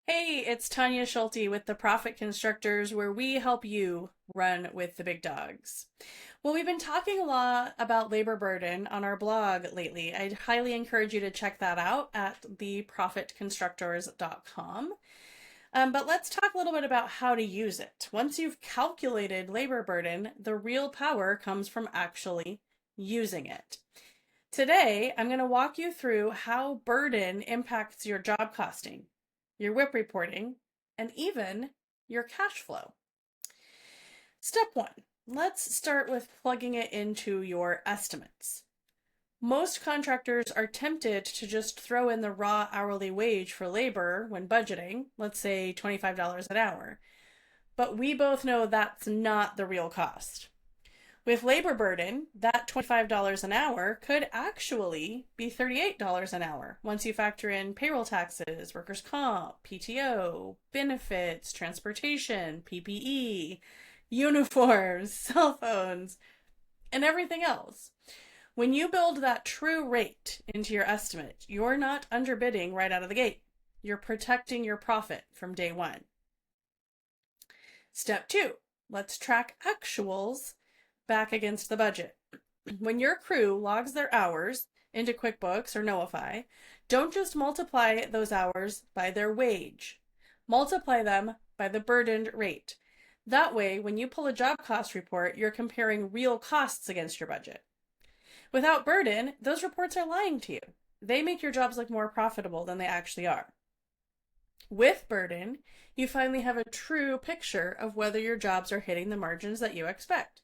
Hey, it's Tonya Schulte with the Profit Constructors, where we help you run with the big dogs. Well, we've been talking a lot about labor burden on our blog lately. I'd highly encourage you to check that out at theprofitconstructors.com. But let's talk a little bit about how to use it. Once you've calculated labor burden, the real power comes from actually using it. Today, I'm going to walk you through how burden impacts your job costing, your WIP reporting, and even your cash flow. Step one, let's start with plugging it into your estimates. Most contractors are tempted to just throw in the raw hourly wage for labor when budgeting, let's say $25 an hour. But we both know that's not the real cost. With labor burden, that $25 an hour could actually be $38 an hour once you factor in payroll taxes, workers' comp, PTO, benefits, transportation, PPE, uniforms, cell phones, and everything else. When you build that true rate into your estimate, you're not underbidding right out of the gate. You're protecting your profit from day one. Step two, let's track actuals back against the budget. When your crew logs their hours into QuickBooks or Notify, don't just multiply those hours by their wage. Multiply them by the burdened rate. That way, when you pull a job cost report, you're comparing real costs against your budget. Without burden, those reports are lying to you. They make your jobs look more profitable than they actually are. With burden, you finally have a true picture of whether your jobs are hitting the margins that you expect.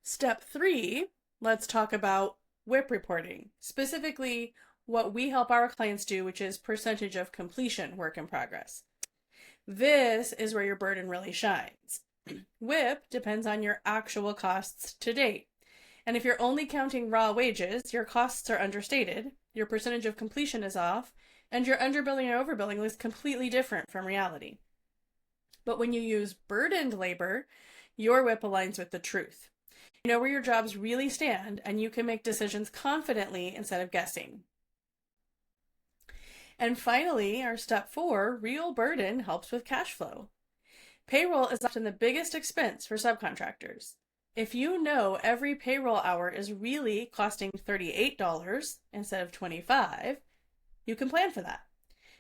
Step three, let's talk about WIP reporting, specifically what we help our clients do, which is percentage of completion work in progress. This is where your burden really shines. WIP depends on your actual costs to date. And if you're only counting raw wages, your costs are understated, your percentage of completion is off, and your underbilling or overbilling looks completely different from reality. But when you use burdened labor, your WIP aligns with the truth. You know where your jobs really stand, and you can make decisions confidently instead of guessing. And finally, our step four, real burden helps with cash flow. Payroll is often the biggest expense for subcontractors. If you know every payroll hour is really costing $38 instead of $25, you can plan for that.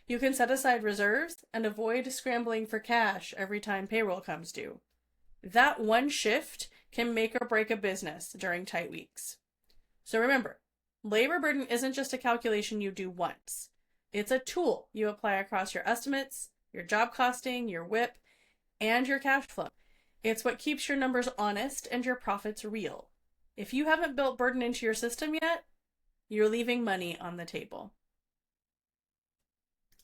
You can set aside reserves and avoid scrambling for cash every time payroll comes due. That one shift can make or break a business during tight weeks. So remember, labor burden isn't just a calculation you do once. It's a tool you apply across your estimates, your job costing, your WIP, and your cash flow. It's what keeps your numbers honest and your profits real. If you haven't built burden into your system yet, you're leaving money on the table.